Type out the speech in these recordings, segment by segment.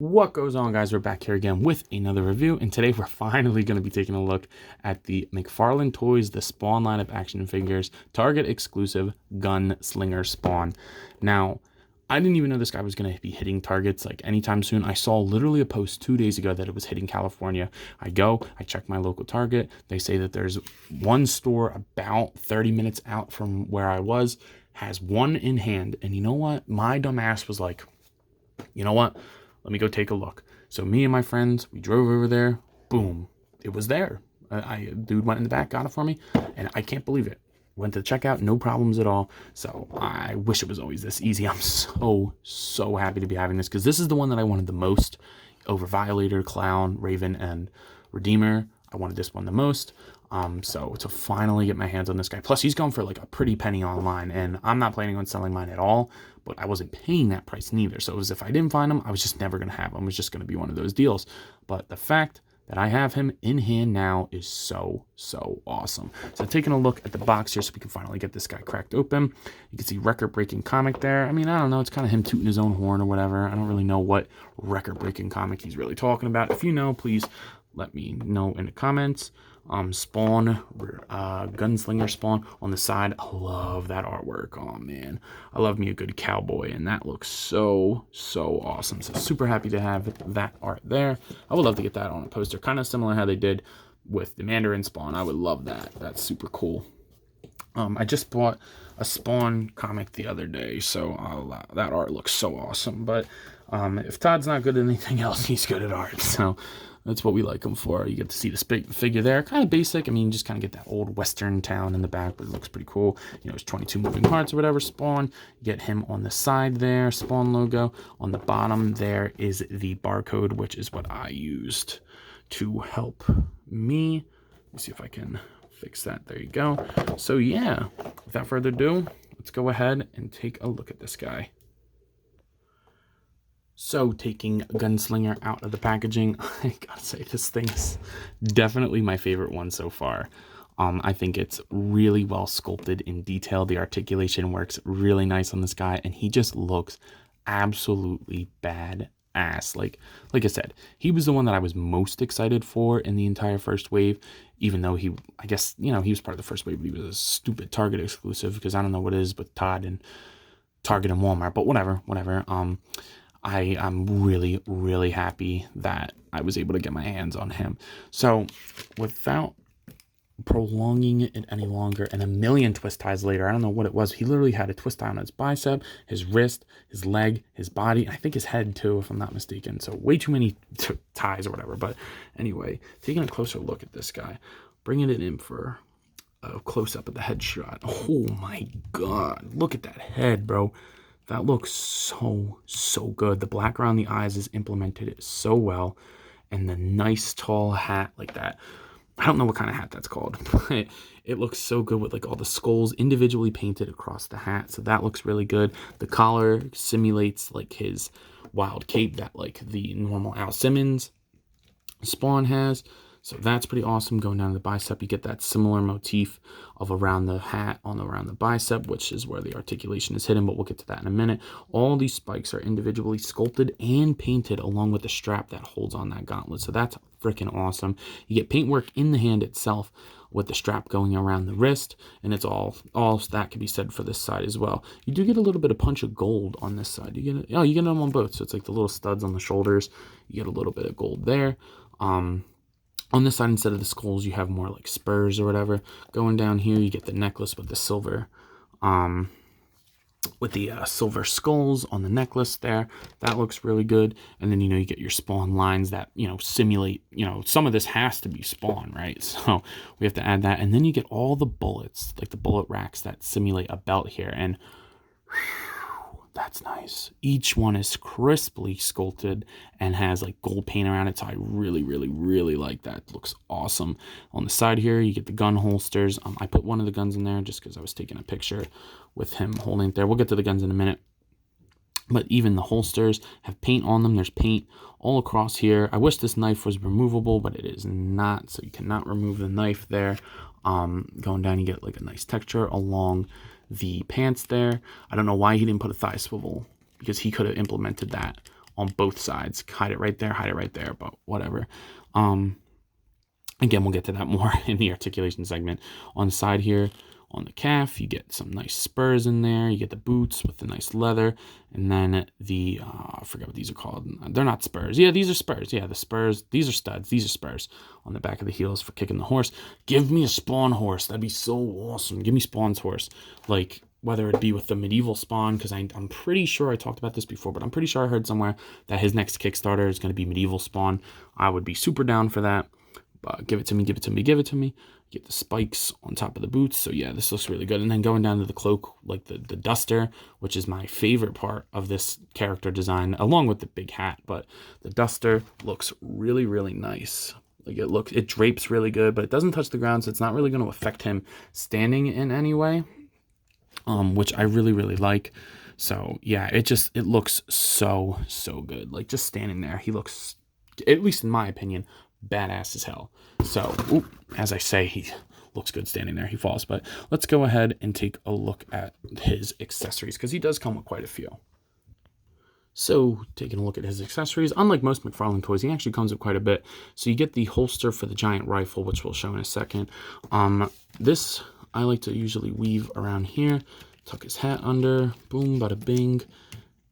What goes on, guys? We're back here again with another review, and today we're finally going to be taking a look at the McFarlane Toys, the Spawn line of action figures, Target exclusive Gunslinger Spawn. Now, I didn't even know this guy was going to be hitting Targets like anytime soon. I saw literally a post 2 days ago that it was hitting California. I check my local Target. They say that there's one store about 30 minutes out from where I was, has one in hand, and you know what? My dumb ass was like, you know what? Let me go take a look. So me and my friends, we drove over there. Boom. It was there. Dude went in the back, got it for me, and I can't believe it. Went to checkout, no problems at all. So I wish it was always this easy. I'm so happy to be having this because this is the one that I wanted the most over Violator, Clown, Raven, and Redeemer. I wanted this one the most. So to finally get my hands on this guy. Plus, he's going for like a pretty penny online, and I'm not planning on selling mine at all, but I wasn't paying that price neither. So it was if I didn't find him, I was just never going to have him. It was just going to be one of those deals. But the fact that I have him in hand now is so awesome. So taking a look at the box here so we can finally get this guy cracked open. You can see record-breaking comic there. I mean, I don't know. It's kind of him tooting his own horn or whatever. I don't really know what record-breaking comic he's really talking about. If you know, please let me know in the comments. Spawn, Gunslinger Spawn on the side. I love that artwork. Oh man, I love me a good cowboy, and that looks so awesome. So super happy to have that art there. I would love to get that on a poster, kind of similar how they did with the Mandarin Spawn. I would love that. That's super cool. I just bought a Spawn comic the other day, so that art looks so awesome. But if Todd's not good at anything else, he's good at art. So that's what we like him for. You get to see the figure there. Kind of basic. I mean, just kind of get that old Western town in the back, but it looks pretty cool. You know, it's 22 moving parts or whatever. Spawn. You get him on the side there. Spawn logo. On the bottom there is the barcode, which is what I used to help me. Let me see if I can fix that. There you go. So yeah, without further ado, let's go ahead and take a look at this guy. So taking Gunslinger out of the packaging, I gotta say this thing is definitely my favorite one so far. I think it's really well sculpted in detail. The articulation works really nice on this guy, and he just looks absolutely badass. Like I said, he was the one that I was most excited for in the entire first wave, even though I guess, you know, he was part of the first wave, but he was a stupid Target exclusive because I don't know what it is with Todd and Target and Walmart, but whatever. I'm really happy that I was able to get my hands on him. So without prolonging it any longer, and a million twist ties later, I don't know what it was. He literally had a twist tie on his bicep, his wrist, his leg, his body, I think his head too, if I'm not mistaken. So way too many ties or whatever. But anyway, taking a closer look at this guy, bringing it in for a close-up of the headshot. Oh my god, look at that head, bro. That looks so good. The black around the eyes is implemented so well. And the nice tall hat like that. I don't know what kind of hat that's called, but it looks so good with like all the skulls individually painted across the hat. So that looks really good. The collar simulates like his wild cape that like the normal Al Simmons Spawn has. So that's pretty awesome. Going down to the bicep, you get that similar motif of around the hat around the bicep, which is where the articulation is hidden, but we'll get to that in a minute. All these spikes are individually sculpted and painted along with the strap that holds on that gauntlet. So that's freaking awesome. You get paintwork in the hand itself with the strap going around the wrist, and it's all that can be said for this side as well. You do get a little bit of punch of gold on this side. You get them on both. So it's like the little studs on the shoulders. You get a little bit of gold there. On this side, instead of the skulls, you have more like spurs or whatever. Going down here, you get the necklace with the silver, silver skulls on the necklace there. That looks really good. And then, you know, you get your Spawn lines that, you know, simulate, you know, some of this has to be Spawn, right? So we have to add that. And then you get all the bullets, like the bullet racks that simulate a belt here. And that's nice. Each one is crisply sculpted and has like gold paint around it. So I really like that. It looks awesome. On the side here, you get the gun holsters. I put one of the guns in there just because I was taking a picture with him holding it there. We'll get to the guns in a minute. But even the holsters have paint on them. There's paint all across here. I wish this knife was removable, but it is not. So you cannot remove the knife there. Going down, you get like a nice texture along the pants there. I don't know why he didn't put a thigh swivel because he could have implemented that on both sides. Hide it right there, but whatever. Again, we'll get to that more in the articulation segment. On the side here, on the calf, you get some nice spurs in there. You get the boots with the nice leather, and then the I forget what these are called. They're not spurs. Yeah, these are spurs. Yeah, the spurs. These are studs. These are spurs on the back of the heels for kicking the horse. Give me a Spawn horse. That'd be so awesome. Give me Spawn's horse. Like, whether it be with the medieval Spawn, because I'm pretty sure I talked about this before, but I'm pretty sure I heard somewhere that his next Kickstarter is going to be medieval Spawn. I would be super down for that. Give it to me, give it to me, give it to me. Get the spikes on top of the boots. So yeah, this looks really good. And then going down to the cloak, like the duster, which is my favorite part of this character design, along with the big hat. But the duster looks really, really nice. Like it drapes really good, but it doesn't touch the ground, so it's not really going to affect him standing in any way, which I really, really like. So yeah, it looks so good. Like just standing there, he looks, at least in my opinion, badass as hell. So as I say, he looks good standing there. He falls. But let's go ahead and take a look at his accessories, because he does come with quite a few. So taking a look at his accessories, unlike most McFarlane toys, he actually comes with quite a bit. So you get the holster for the giant rifle, which we'll show in a second. This I like to usually weave around here, tuck his hat under, boom, bada bing.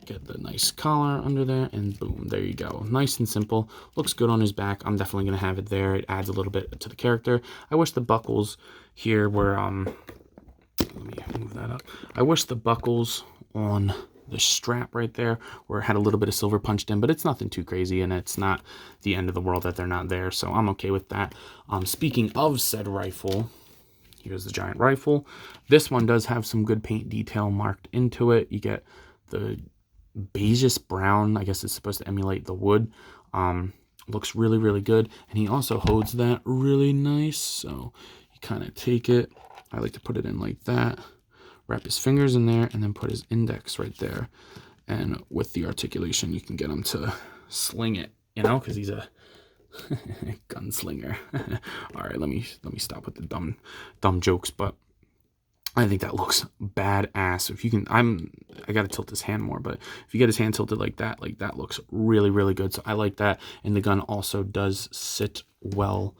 Get the nice collar under there, and boom, there you go. Nice and simple. Looks good on his back. I'm definitely going to have it there. It adds a little bit to the character. I wish the buckles here were, let me move that up. I wish the buckles on the strap right there had a little bit of silver punched in, but it's nothing too crazy, and it's not the end of the world that they're not there, so I'm okay with that. Speaking of said rifle, here's the giant rifle. This one does have some good paint detail marked into it. You get the beigeish brown, I guess it's supposed to emulate the wood. Looks really, really good, and he also holds that really nice. So you kind of take it, I like to put it in like that, wrap his fingers in there, and then put his index right there. And with the articulation, you can get him to sling it, you know, because he's a gunslinger. All right, let me stop with the dumb jokes, but I think that looks badass. If you can, I got to tilt his hand more, but if you get his hand tilted like that looks really, really good. So I like that. And the gun also does sit well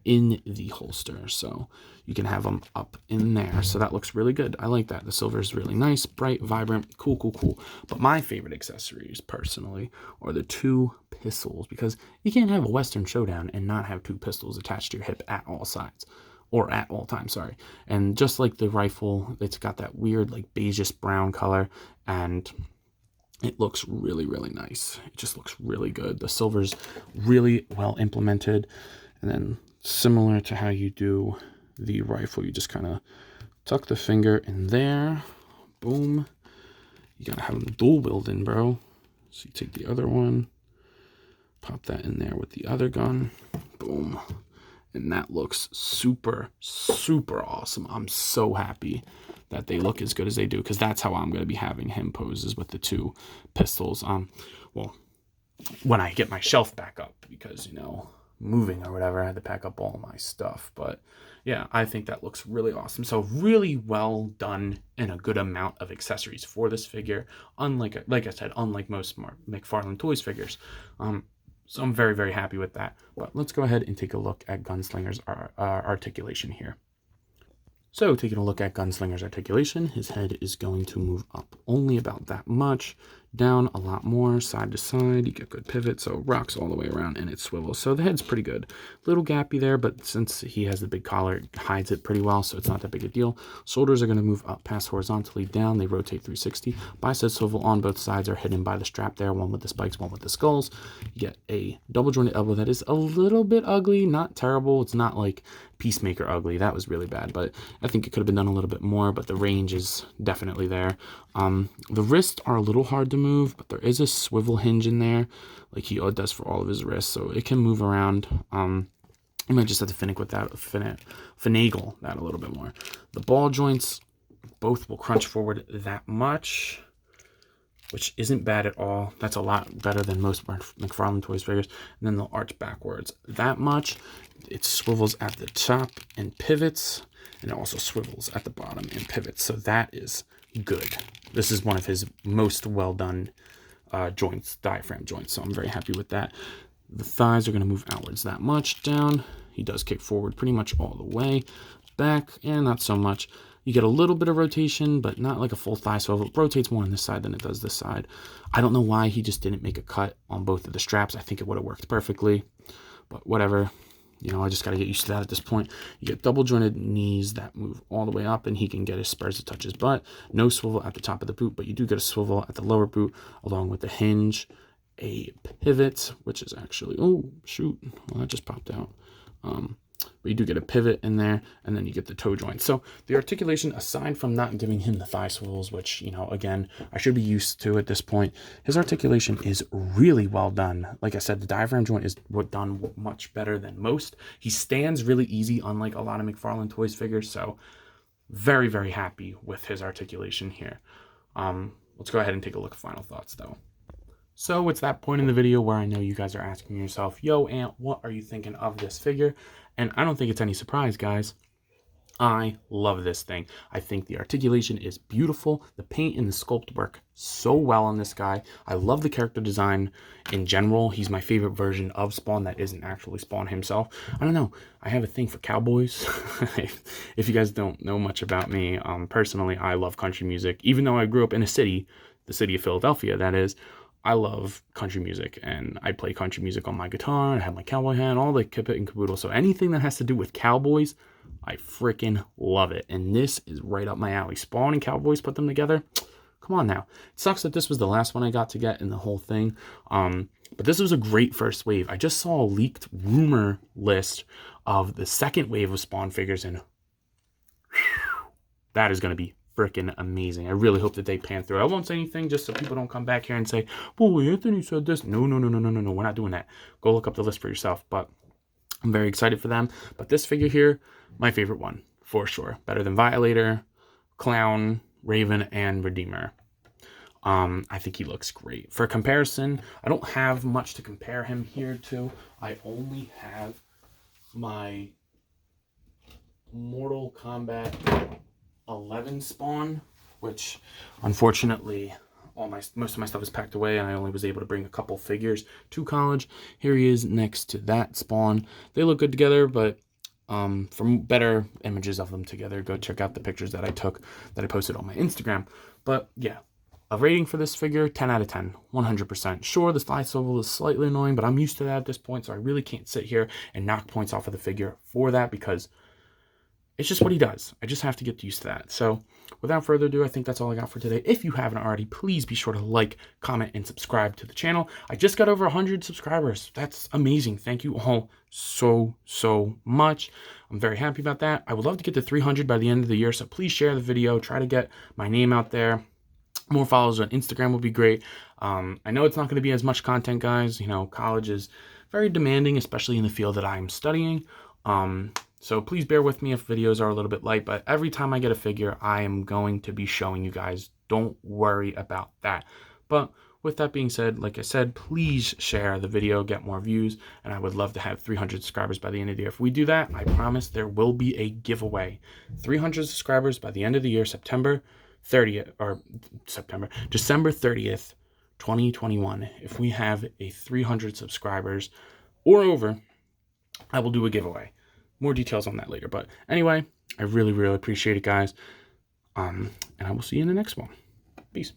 in the holster, so you can have them up in there. So that looks really good. I like that. The silver is really nice, bright, vibrant, cool. But my favorite accessories, personally, are the two pistols, because you can't have a Western Showdown and not have two pistols attached to your hip at all sides. Or at all times, sorry. And just like the rifle, it's got that weird, like, beigeish brown color, and it looks really, really nice. It just looks really good. The silver's really well implemented, and then similar to how you do the rifle, you just kind of tuck the finger in there, boom. You gotta have them dual wielding, bro. So you take the other one, pop that in there with the other gun, boom. And that looks super, super awesome. I'm so happy that they look as good as they do, because that's how I'm going to be having him poses with the two pistols. Well, when I get my shelf back up, because, you know, moving or whatever, I had to pack up all my stuff. But yeah, I think that looks really awesome. So really well done, and a good amount of accessories for this figure. Unlike, like I said, unlike most McFarlane Toys figures. So I'm very, very happy with that. But let's go ahead and take a look at Gunslinger's articulation here. So taking a look at Gunslinger's articulation, his head is going to move up only about that much, down a lot more, side to side. You get good pivot, so it rocks all the way around and it swivels. So the head's pretty good. Little gappy there, but since he has the big collar, it hides it pretty well, so it's not that big a deal. Shoulders are going to move up past horizontally, down. They rotate 360. Bicep swivel on both sides are hidden by the strap there, one with the spikes, one with the skulls. You get a double jointed elbow that is a little bit ugly, not terrible. It's not like Peacemaker ugly. That was really bad, but I think it could have been done a little bit more, but the range is definitely there. The wrists are a little hard to move, but there is a swivel hinge in there, like he does for all of his wrists, so it can move around. You might just have to finagle that a little bit more. The ball joints, both will crunch forward that much, which isn't bad at all. That's a lot better than most McFarlane Toys figures. And then they'll arch backwards that much. It swivels at the top and pivots, and it also swivels at the bottom and pivots. So that is good. This is one of his most well done joints, diaphragm joints. So I'm very happy with that. The thighs are going to move outwards that much down. He does kick forward pretty much all the way. Back, and not so much. You get a little bit of rotation, but not like a full thigh swivel. It rotates more on this side than it does this side. I don't know why he just didn't make a cut on both of the straps. I think it would have worked perfectly, but whatever. You know, I just got to get used to that at this point. You get double jointed knees that move all the way up, and he can get his spurs to touch his butt. No swivel at the top of the boot, but you do get a swivel at the lower boot, along with the hinge, a pivot, which is actually, oh, shoot, well, that just popped out. But you do get a pivot in there, and then you get the toe joint. So the articulation, aside from not giving him the thigh swivels, which, you know, again, I should be used to at this point, his articulation is really well done. Like I said, the diaphragm joint is done much better than most. He stands really easy, unlike a lot of McFarlane Toys figures. So very, very happy with his articulation here. Let's go ahead and take a look at final thoughts, though. So it's that point in the video where I know you guys are asking yourself, yo, Ant, what are you thinking of this figure? And I don't think it's any surprise, guys. I love this thing. I think the articulation is beautiful. The paint and the sculpt work so well on this guy. I love the character design in general. He's my favorite version of Spawn that isn't actually Spawn himself. I don't know. I have a thing for cowboys. If you guys don't know much about me, personally, I love country music. Even though I grew up in a city, the city of Philadelphia, that is, I love country music, and I play country music on my guitar. I have my cowboy hat, all the kit and caboodle. So anything that has to do with cowboys, I freaking love it. And this is right up my alley. Spawn and Cowboys, put them together. Come on now. It sucks that this was the last one I got to get in the whole thing. But this was a great first wave. I just saw a leaked rumor list of the second wave of Spawn figures, and that is going to be freaking amazing. I really hope that they pan through. I won't say anything just so people don't come back here and say, well, Anthony said this. No. We're not doing that. Go look up the list for yourself. But I'm very excited for them. But this figure here, my favorite one, for sure. Better than Violator, Clown, Raven, and Redeemer. I think he looks great. For comparison, I don't have much to compare him here to. I only have my Mortal Kombat 11 Spawn, which unfortunately most of my stuff is packed away, and I only was able to bring a couple figures to college. Here he is next to that Spawn. They look good together, but for better images of them together, go check out the pictures that I took that I posted on my Instagram. But yeah, a rating for this figure, 10 out of 10, 100%. Sure, the slide swivel is slightly annoying, but I'm used to that at this point, so I really can't sit here and knock points off of the figure for that, because it's just what he does. I just have to get used to that. So without further ado, I think that's all I got for today. If you haven't already, please be sure to like, comment, and subscribe to the channel. I just got over 100 subscribers. That's amazing. Thank you all so much. I'm very happy about that. I would love to get to 300 by the end of the year, so please share the video. Try to get my name out there. More followers on Instagram would be great. I know it's not going to be as much content, guys. You know, college is very demanding, especially in the field that I'm studying. So please bear with me if videos are a little bit light, but every time I get a figure, I am going to be showing you guys. Don't worry about that. But with that being said, like I said, please share the video, get more views, and I would love to have 300 subscribers by the end of the year. If we do that, I promise there will be a giveaway. 300 subscribers by the end of the year, December 30th, 2021. If we have a 300 subscribers or over, I will do a giveaway. More details on that later. But anyway, I really appreciate it, guys. And I will see you in the next one. Peace.